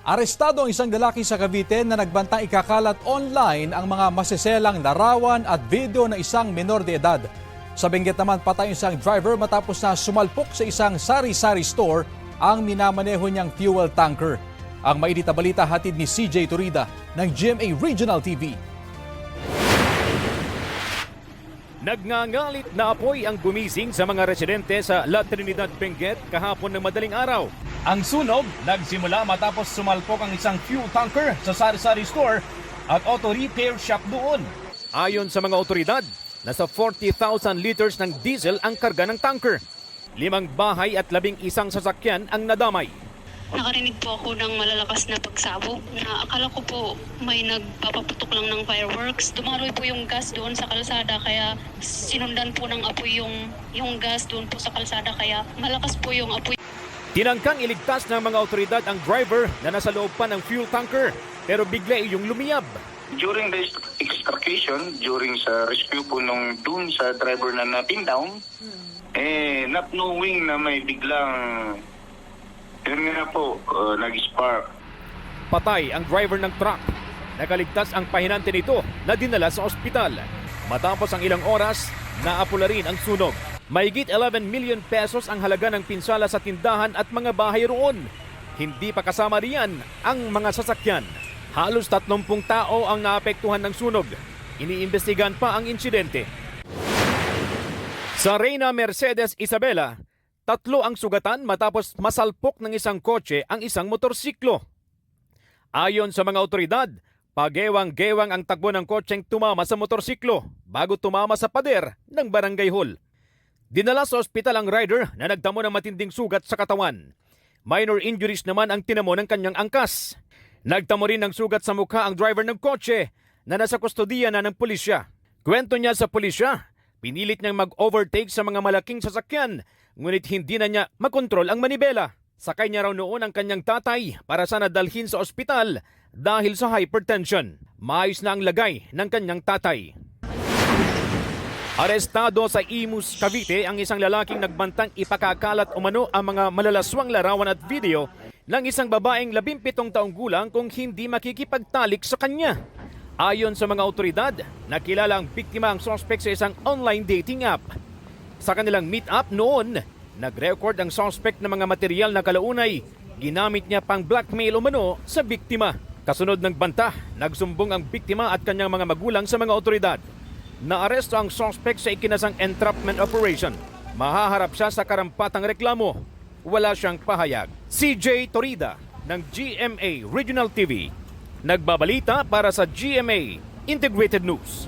Arestado ang isang lalaki sa Cavite na nagbantang ikakalat online ang mga masiselang larawan at video ng isang menor de edad. Sa Benguet naman, patay ang isang driver matapos na sumalpok sa isang sari-sari store ang minamaneho niyang fuel tanker. Ang mainit na balita hatid ni CJ Turida ng GMA Regional TV. Nagngangalit na apoy ang gumising sa mga residente sa La Trinidad, Benguet kahapon ng madaling araw. Ang sunog nagsimula matapos sumalpok ang isang fuel tanker sa sari-sari store at auto repair shop doon. Ayon sa mga otoridad, nasa 40,000 liters ng diesel ang karga ng tanker. 5 bahay at 11 sasakyan ang nadamay. Nakarinig po ako ng malalakas na pagsabog na akala ko po may nagpapaputok lang ng fireworks. Dumaroy po yung gas doon sa kalsada kaya sinundan po ng apoy yung gas doon po sa kalsada kaya malakas po yung apoy. Tinangkang iligtas ng mga otoridad ang driver na nasa loob pa ng fuel tanker pero bigla iyong lumiyab. During the extrication, during sa rescue po nung dun sa driver na na-pin down, not knowing na may biglang yun nga po, nag-spark. Patay ang driver ng truck. Nakaligtas ang pahinante nito na dinala sa ospital. Matapos ang ilang oras, naapula rin ang sunog. Mahigit 11 million pesos ang halaga ng pinsala sa tindahan at mga bahay roon. Hindi pa kasama riyan ang mga sasakyan. Halos 30 tao ang naapektuhan ng sunog. Iniimbestigahan pa ang insidente. Sa Reina Mercedes Isabela, 3 ang sugatan matapos masalpok ng isang kotse ang isang motorsiklo. Ayon sa mga otoridad, pagewang-gewang ang takbo ng kotseng tumama sa motorsiklo bago tumama sa pader ng barangay hall. Dinala sa ospital ang rider na nagtamo ng matinding sugat sa katawan. Minor injuries naman ang tinamo ng kanyang angkas. Nagtamo rin ng sugat sa mukha ang driver ng kotse na nasa kustodiya na ng pulisya. Kwento niya sa pulisya, pinilit niyang mag-overtake sa mga malaking sasakyan ngunit hindi na niya makontrol ang manibela. Sakay niya raw noon ang kanyang tatay para sana dalhin sa ospital dahil sa hypertension. Maayos na ang lagay ng kanyang tatay. Arestado sa Imus, Cavite ang isang lalaking nagbantang ipakakalat umano ang mga malalaswang larawan at video ng isang babaeng 17 taong gulang kung hindi makikipagtalik sa kanya. Ayon sa mga otoridad, nakilala ang biktima ang suspect sa isang online dating app. Sa kanilang meet-up noon, nag-record ang suspect ng mga material na kalaunay. Ginamit niya pang blackmail umano sa biktima. Kasunod ng banta, nagsumbong ang biktima at kanyang mga magulang sa mga otoridad. Naaresto ang suspect sa ikinasang entrapment operation. Mahaharap siya sa karampatang reklamo. Wala siyang pahayag. CJ Torida ng GMA Regional TV. Nagbabalita para sa GMA Integrated News.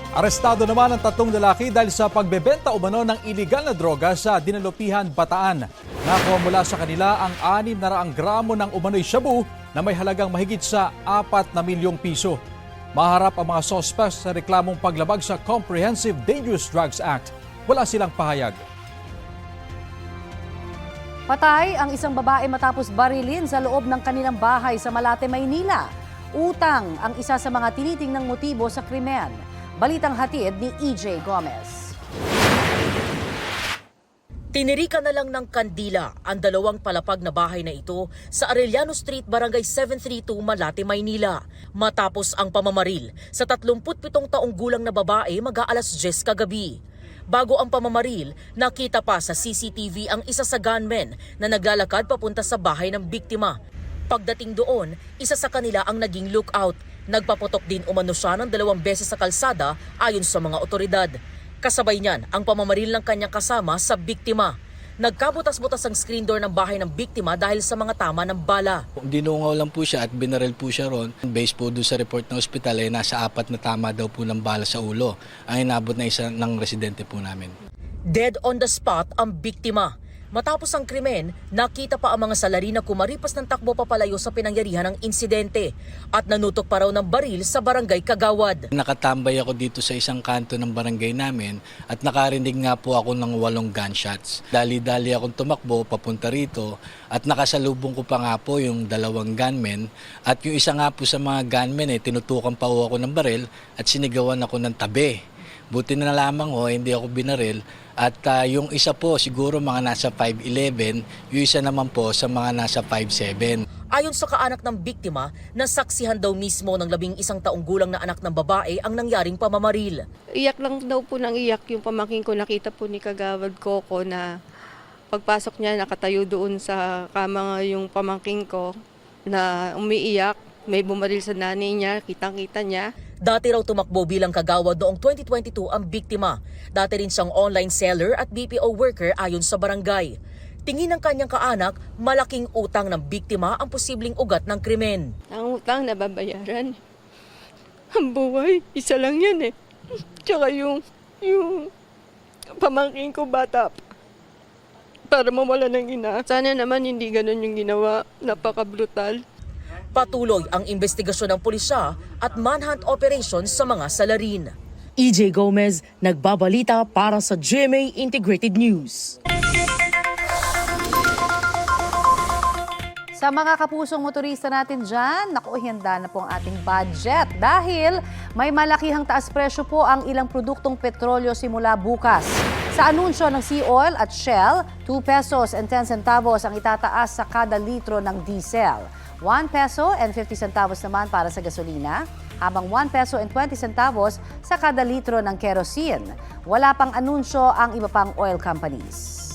Arestado naman ang 3 lalaki dahil sa pagbebenta umano ng iligal na droga sa Dinalupihan, Bataan. Nakuha mula sa kanila ang 600 gramo ng umano'y shabu na may halagang mahigit sa 4 na milyong piso. Maharap ang mga suspects sa reklamong paglabag sa Comprehensive Dangerous Drugs Act. Wala silang pahayag. Patay ang isang babae matapos barilin sa loob ng kanilang bahay sa Malate, Maynila. Utang ang isa sa mga tinitingnang motibo sa krimen. Balitang hatid ni EJ Gomez. Tinirikan na lang ng kandila ang 2 palapag na bahay na ito sa Arellano Street, Barangay 732, Malate, Maynila. Matapos ang pamamaril sa 37 taong gulang na babae mag-aalas 10 kagabi. Bago ang pamamaril, nakita pa sa CCTV ang isa sa gunmen na naglalakad papunta sa bahay ng biktima. Pagdating doon, isa sa kanila ang naging lookout. Nagpaputok din umano siya ng 2 beses sa kalsada ayon sa mga otoridad. Kasabay niyan ang pamamaril ng kanyang kasama sa biktima. Nagkabutas-butas ang screen door ng bahay ng biktima dahil sa mga tama ng bala. Dinungaw lang po siya at binaril po siya ron. Based po doon sa report ng ospital ay nasa 4 na tama daw po ng bala sa ulo. Ang inabot na isa ng residente po namin. Dead on the spot ang biktima. Matapos ang krimen, nakita pa ang mga salari na kumaripas ng takbo papalayo sa pinangyarihan ng insidente at nanutok pa raw ng baril sa barangay Kagawad. Nakatambay ako dito sa isang kanto ng barangay namin at nakarinig nga po ako ng 8 gunshots. Dali-dali akong tumakbo papunta rito at nakasalubong ko pa nga po yung 2 gunmen at yung isa nga po sa mga gunmen tinutukan pa ako ng baril at sinigawan ako ng tabi. Buti na lamang hindi ako binaril. At yung isa po siguro mga nasa 5'11", yung isa naman po sa mga nasa 5'7". Ayon sa kaanak ng biktima, nasaksihan daw mismo ng 11 taong gulang na anak ng babae ang nangyaring pamamaril. Iyak lang daw po ng iyak yung pamangkin ko. Nakita po ni Kagawad Coco na pagpasok niya nakatayo doon sa kama yung pamangkin ko na umiiyak. May bumaril sa nanay niya, kitang-kita niya. Dati raw tumakbo bilang kagawad noong 2022 ang biktima. Dati rin siyang online seller at BPO worker ayon sa barangay. Tingin ng kanyang kaanak, malaking utang ng biktima ang posibleng ugat ng krimen. Ang utang nababayaran. Ang buhay, isa lang yan eh. Tsaka yung pamangkin ko bata pa. Para mawala ng ina. Sana naman hindi ganun yung ginawa. Napaka-brutal. Patuloy ang investigasyon ng pulisya at manhunt operations sa mga salarin. EJ Gomez, nagbabalita para sa GMA Integrated News. Sa mga kapusong motorista natin dyan, naku, handa na po ang ating budget dahil may malakihang taas presyo po ang ilang produktong petrolyo simula bukas. Sa anunsyo ng Sea Oil at Shell, 2 pesos and 10 centavos ang itataas sa kada litro ng diesel. 1 peso and 50 centavos naman para sa gasolina, habang 1 peso and 20 centavos sa kada litro ng kerosene. Wala pang anunsyo ang iba pang oil companies.